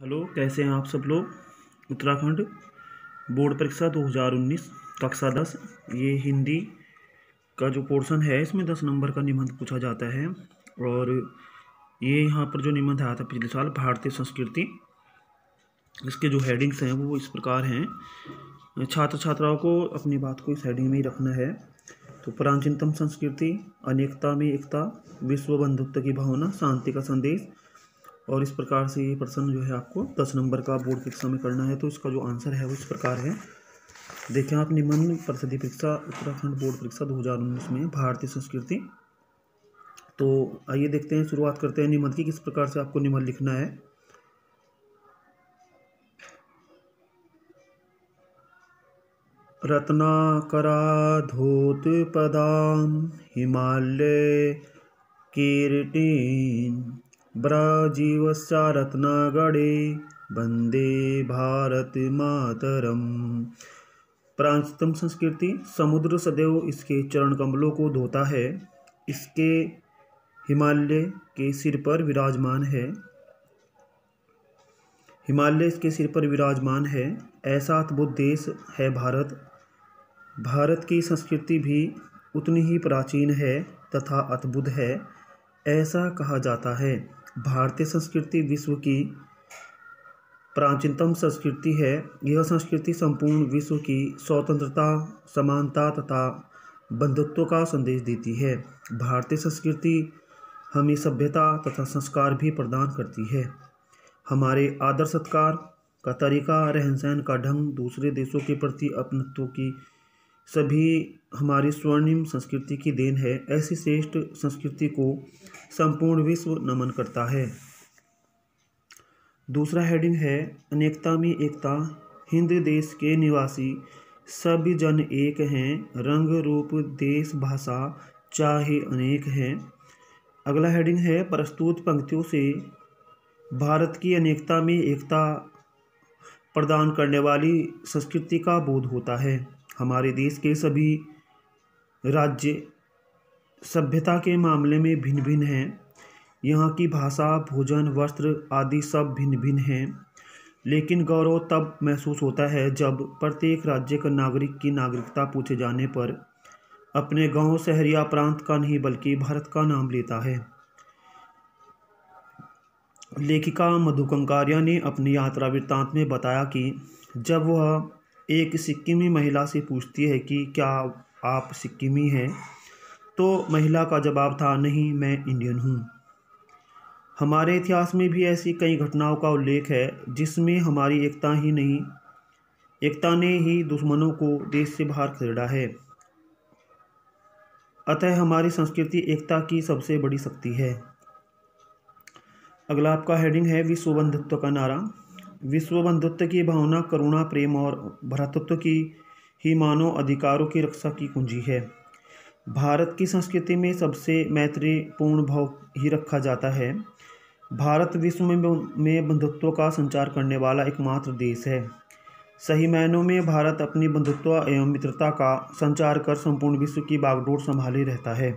Hello, कैसे हैं आप सब लोग। उत्तराखंड बोर्ड परीक्षा 2019 कक्षा 10 ये हिंदी का जो पोर्शन है इसमें 10 नंबर का निबंध पूछा जाता है। और ये यहाँ पर जो निबंध आया था पिछले साल भारतीय संस्कृति, इसके जो हेडिंग्स हैं वो इस प्रकार हैं। छात्र छात्राओं को अपनी बात को इस हेडिंग में ही रखना है। तो प्राचीनतम संस्कृति, अनेकता में एकता, विश्व बंधुत्व की भावना, शांति का संदेश। और इस प्रकार से ये प्रश्न जो है आपको 10 नंबर का बोर्ड परीक्षा में करना है। तो इसका जो आंसर है वो इस प्रकार है। देखें आप निबंध परिषदीय परीक्षा उत्तराखंड बोर्ड परीक्षा 2019 में भारतीय संस्कृति। तो आइए देखते हैं, शुरुआत करते हैं निबंध की। किस प्रकार से आपको निबंध लिखना है। रत्नाकराधोत्पदां हिमालय कीर्तिं ब्रजीवस्य रत्नागणे वंदे भारत मातरम। प्राचीनतम संस्कृति, समुद्र सदैव इसके चरण कमलों को धोता है, इसके हिमालय के सिर पर विराजमान है। हिमालय इसके सिर पर विराजमान है। ऐसा अद्भुत देश है भारत। भारत की संस्कृति भी उतनी ही प्राचीन है तथा अद्भुत है, ऐसा कहा जाता है। भारतीय संस्कृति विश्व की प्राचीनतम संस्कृति है। यह संस्कृति संपूर्ण विश्व की स्वतंत्रता, समानता तथा बंधुत्व का संदेश देती है। भारतीय संस्कृति हमें सभ्यता तथा संस्कार भी प्रदान करती है। हमारे आदर सत्कार का तरीका, रहन सहन का ढंग, दूसरे देशों के प्रति अपनत्व की सभी हमारी स्वर्णिम संस्कृति की देन है। ऐसी श्रेष्ठ संस्कृति को संपूर्ण विश्व नमन करता है। दूसरा हेडिंग है अनेकता में एकता। हिंद देश के निवासी सभी जन एक हैं, रंग रूप देश भाषा चाहे अनेक हैं। अगला हेडिंग है प्रस्तुत पंक्तियों से भारत की अनेकता में एकता प्रदान करने वाली संस्कृति का बोध होता है। हमारे देश के सभी राज्य सभ्यता के मामले में भिन्न भिन्न हैं। यहाँ की भाषा, भोजन, वस्त्र आदि सब भिन्न भिन्न हैं, लेकिन गौरव तब महसूस होता है जब प्रत्येक राज्य का नागरिक की नागरिकता पूछे जाने पर अपने गांव, शहर या प्रांत का नहीं बल्कि भारत का नाम लेता है। लेखिका मधु कंकारिया ने अपनी यात्रा वृत्तांत में बताया कि जब वह एक सिक्किमी महिला से पूछती है कि क्या आप सिक्किमी हैं, तो महिला का जवाब था, नहीं, मैं इंडियन हूँ। हमारे इतिहास में भी ऐसी कई घटनाओं का उल्लेख है जिसमें हमारी एकता ने ही दुश्मनों को देश से बाहर खदेड़ा है। अतः हमारी संस्कृति एकता की सबसे बड़ी शक्ति है। अगला आपका हेडिंग है विश्व बंधुत्व का नारा। विश्व बंधुत्व की भावना करुणा, प्रेम और भ्रातृत्व की ही मानव अधिकारों की रक्षा की कुंजी है। भारत की संस्कृति में सबसे मैत्रीपूर्ण भाव ही रखा जाता है। भारत विश्व में बंधुत्व का संचार करने वाला एकमात्र देश है। सही मायनों में भारत अपनी बंधुत्व एवं मित्रता का संचार कर संपूर्ण विश्व की बागडोर संभाले रहता है।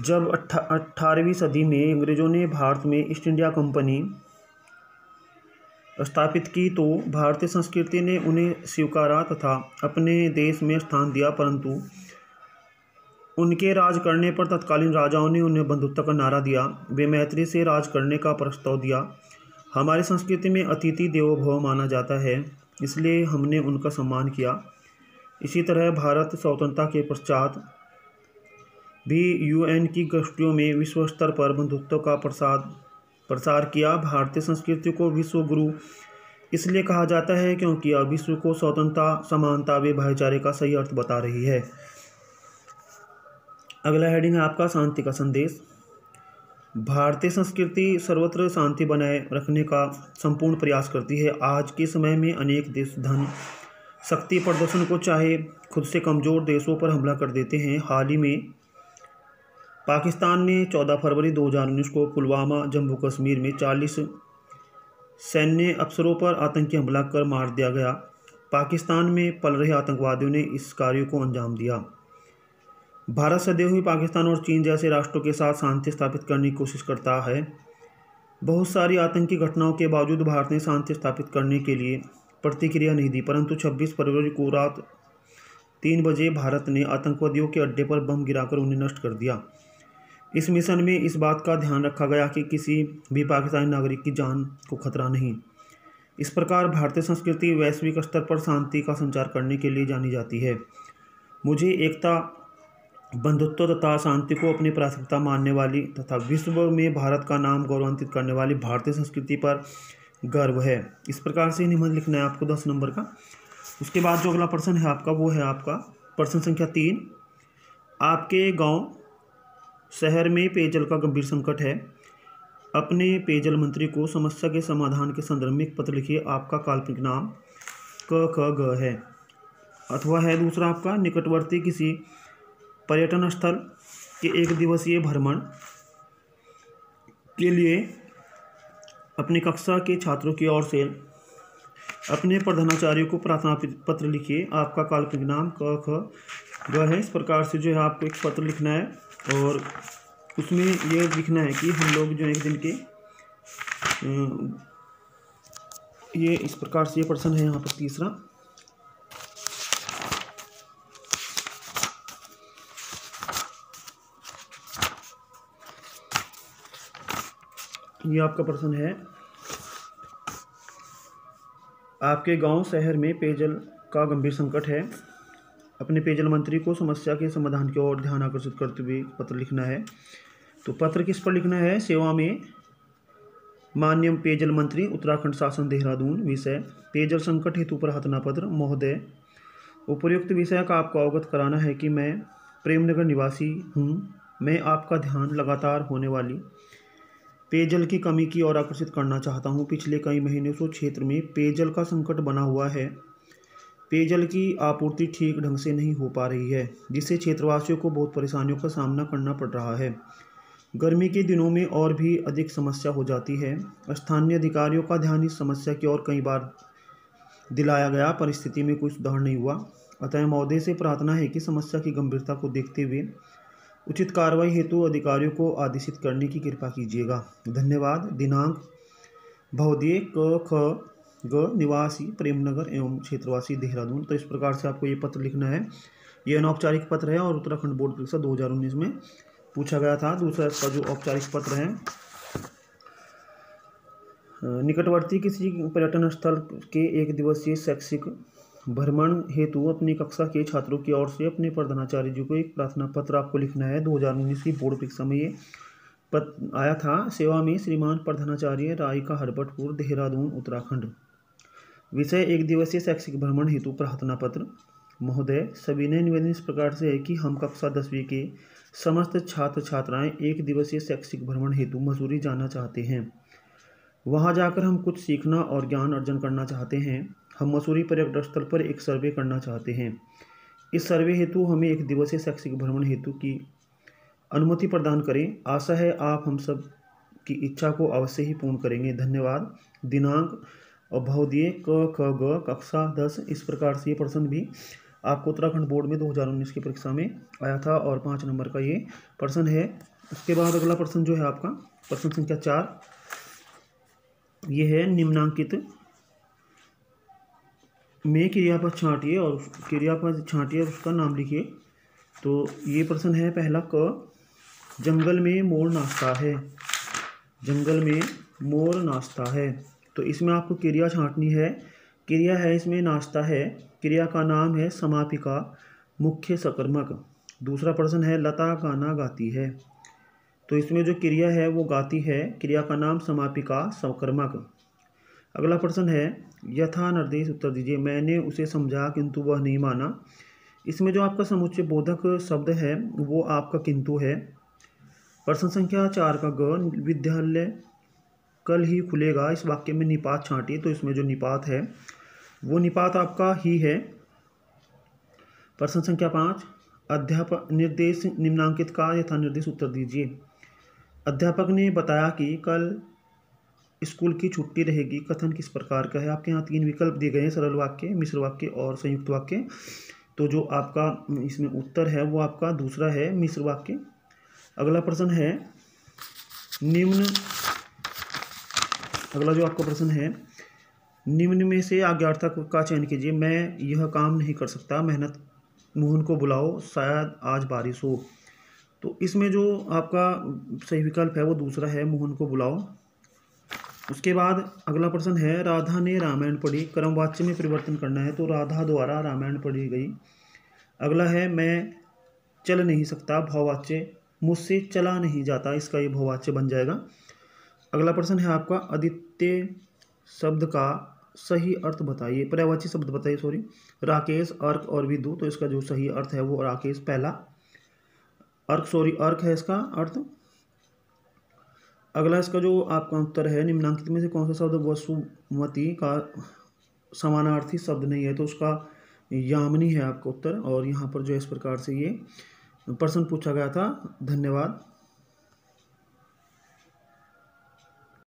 जब 18वीं सदी में अंग्रेजों ने भारत में ईस्ट इंडिया कंपनी स्थापित की तो भारतीय संस्कृति ने उन्हें स्वीकारा तथा अपने देश में स्थान दिया, परंतु उनके राज करने पर तत्कालीन राजाओं ने उन्हें बंधुत्व का नारा दिया। वे मैत्री से राज करने का प्रस्ताव दिया। हमारी संस्कृति में अतिथि देवो भव माना जाता है, इसलिए हमने उनका सम्मान किया। इसी तरह भारत स्वतंत्रता के पश्चात भी यूएन की गोष्ठियों में विश्व स्तर पर बंधुत्व का प्रसार किया। भारतीय संस्कृति को विश्व गुरु इसलिए कहा जाता है क्योंकि यह विश्व को स्वतंत्रता, समानता व भाईचारे का सही अर्थ बता रही है। अगला हेडिंग है आपका शांति का संदेश। भारतीय संस्कृति सर्वत्र शांति बनाए रखने का संपूर्ण प्रयास करती है। आज के समय में अनेक देश धन, शक्ति प्रदर्शन को चाहे खुद से कमज़ोर देशों पर हमला कर देते हैं। हाल ही में पाकिस्तान ने 14 फरवरी 2019 को पुलवामा, जम्मू कश्मीर में 40 सैन्य अफसरों पर आतंकी हमला कर मार दिया गया। पाकिस्तान में पल रहे आतंकवादियों ने इस कार्य को अंजाम दिया। भारत सदैव ही पाकिस्तान और चीन जैसे राष्ट्रों के साथ शांति स्थापित करने की कोशिश करता है। बहुत सारी आतंकी घटनाओं के बावजूद भारत ने शांति स्थापित करने के लिए प्रतिक्रिया नहीं दी, परंतु 26 फरवरी को रात 3 बजे भारत ने आतंकवादियों के अड्डे पर बम गिराकर उन्हें नष्ट कर दिया। इस मिशन में इस बात का ध्यान रखा गया कि किसी भी पाकिस्तानी नागरिक की जान को खतरा नहीं। इस प्रकार भारतीय संस्कृति वैश्विक स्तर पर शांति का संचार करने के लिए जानी जाती है। मुझे एकता, बंधुत्व तथा शांति को अपनी प्राथमिकता मानने वाली तथा विश्व में भारत का नाम गौरवान्वित करने वाली भारतीय संस्कृति पर गर्व है। इस प्रकार से निबंध लिखना है आपको 10 नंबर का। उसके बाद जो अगला प्रश्न है आपका वो है आपका प्रश्न संख्या 3। आपके गांव शहर में पेयजल का गंभीर संकट है। अपने पेयजल मंत्री को समस्या के समाधान के संदर्भ में एक पत्र लिखिए। आपका काल्पनिक नाम क ख ग है। अथवा है दूसरा आपका निकटवर्ती किसी पर्यटन स्थल के 1 दिवसीय भ्रमण के लिए अपनी कक्षा के छात्रों की ओर से अपने प्रधानाचार्य को प्रार्थना पत्र लिखिए। आपका काल्पनिक नाम क ख ग है। इस प्रकार से जो है आपको एक पत्र लिखना है और उसमें ये लिखना है कि हम लोग जो एक दिन के ये इस प्रकार से ये प्रश्न है यहाँ पर तीसरा। ये आपका प्रश्न है, आपके गांव शहर में पेयजल का गंभीर संकट है। अपने पेयजल मंत्री को समस्या के समाधान की ओर ध्यान आकर्षित करते हुए पत्र लिखना है। तो पत्र किस पर लिखना है? सेवा में माननीय पेयजल मंत्री, उत्तराखंड शासन, देहरादून। विषय पेयजल संकट हेतु प्रार्थना पत्र। महोदय, उपर्युक्त विषय का आपको अवगत कराना है कि मैं प्रेमनगर निवासी हूँ। मैं आपका ध्यान लगातार होने वाली पेयजल की कमी की ओर आकर्षित करना चाहता हूँ। पिछले कई महीनों से क्षेत्र में पेयजल का संकट बना हुआ है। पेयजल की आपूर्ति ठीक ढंग से नहीं हो पा रही है, जिससे क्षेत्रवासियों को बहुत परेशानियों का सामना करना पड़ रहा है। गर्मी के दिनों में और भी अधिक समस्या हो जाती है। स्थानीय अधिकारियों का ध्यान इस समस्या की ओर कई बार दिलाया गया, परिस्थिति में कोई सुधार नहीं हुआ। अतः महोदय से प्रार्थना है कि समस्या की गंभीरता को देखते हुए उचित कार्रवाई हेतु अधिकारियों को आदेशित करने की कृपा कीजिएगा। धन्यवाद। दिनांक भवदीय क ख ग निवासी प्रेमनगर एवं क्षेत्रवासी देहरादून। तो इस प्रकार से आपको ये पत्र लिखना है। ये अनौपचारिक पत्र है और उत्तराखंड बोर्ड परीक्षा 2019 में पूछा गया था। दूसरा इसका जो औपचारिक पत्र है, निकटवर्ती किसी पर्यटन स्थल के 1 दिवसीय शैक्षिक भ्रमण हेतु अपनी कक्षा के छात्रों की ओर से अपने प्रधानाचार्य जी को एक प्रार्थना पत्र आपको लिखना है। 2019 की बोर्ड परीक्षा में ये पत्र आया था। सेवा में श्रीमान प्रधानाचार्य, राय का हरबटपुर, देहरादून, उत्तराखंड। विषय 1 दिवसीय शैक्षिक भ्रमण हेतु प्रार्थना पत्र। महोदय, सविनय निवेदन इस प्रकार से है कि हम कक्षा 10वीं के समस्त छात्र छात्राएं 1 दिवसीय शैक्षिक भ्रमण हेतु मसूरी जाना चाहते हैं। वहां जाकर हम कुछ सीखना और ज्ञान अर्जन करना चाहते हैं। हम मसूरी पर्यटन स्थल पर एक सर्वे करना चाहते हैं। इस सर्वे हेतु हमें 1 दिवसीय शैक्षिक भ्रमण हेतु की अनुमति प्रदान करें। आशा है आप हम सब की इच्छा को अवश्य ही पूर्ण करेंगे। धन्यवाद। दिनांक और भवदीय क ख ग कक्षा 10। इस प्रकार से ये प्रश्न भी आपको उत्तराखंड बोर्ड में 2019 की परीक्षा में आया था और 5 नंबर का ये प्रश्न है। उसके बाद अगला प्रश्न जो है आपका प्रश्न संख्या 4, ये है निम्नांकित में क्रियापद छांटिए और क्रियापद छांटिए और उसका नाम लिखिए। तो ये प्रश्न है पहला, क जंगल में मोर नाचता है। जंगल में मोर नाचता है। तो इसमें आपको क्रिया छांटनी है। क्रिया है इसमें नाचता है। क्रिया का नाम है समापिका, मुख्य सकर्मक। दूसरा प्रश्न है लता गाना गाती है। तो इसमें जो क्रिया है वो गाती है। क्रिया का नाम समापिका, सकर्मक। अगला प्रश्न है यथा निर्देश उत्तर दीजिए। मैंने उसे समझा किंतु वह नहीं माना। इसमें जो आपका समुच्चय बोधक शब्द है वो आपका किंतु है। प्रश्न संख्या 4 का ग, विद्यालय कल ही खुलेगा। इस वाक्य में निपात छांटिए। तो इसमें जो निपात है वो निपात आपका ही है। प्रश्न संख्या 5, अध्यापक निर्देश निम्नांकित का यथा निर्देश उत्तर दीजिए। अध्यापक ने बताया कि कल स्कूल की छुट्टी रहेगी। कथन किस प्रकार का है? आपके यहाँ 3 विकल्प दिए गए हैं, सरल वाक्य, मिश्र वाक्य और संयुक्त वाक्य। तो जो आपका इसमें उत्तर है वो आपका दूसरा है, मिश्र वाक्य। अगला प्रश्न है निम्न अगला जो आपका प्रश्न है, निम्न में से आज्ञार्थक का चयन कीजिए। मैं यह काम नहीं कर सकता, मेहनत मोहन को बुलाओ, शायद आज बारिश हो। तो इसमें जो आपका सही विकल्प है वो दूसरा है, मोहन को बुलाओ। उसके बाद अगला प्रश्न है, राधा ने रामायण पढ़ी, क्रमवाच्य में परिवर्तन करना है, तो राधा द्वारा रामायण पढ़ी गई। अगला है, मैं चल नहीं सकता, भाववाच्य, मुझसे चला नहीं जाता, इसका ये भाववाच्य बन जाएगा। अगला प्रश्न है आपका, आदित्य शब्द का सही अर्थ बताइए, पर्यायवाची शब्द बताइए, सॉरी। राकेश, अर्क और विदु, तो इसका जो सही अर्थ है वो राकेश पहला, अर्क है इसका अर्थ। अगला इसका जो आपका उत्तर है, निम्नांकित में से कौन सा शब्द वसुमती का समानार्थी शब्द नहीं है, तो उसका यामिनी है आपका उत्तर। और यहाँ पर जो इस प्रकार से ये प्रश्न पूछा गया था। धन्यवाद।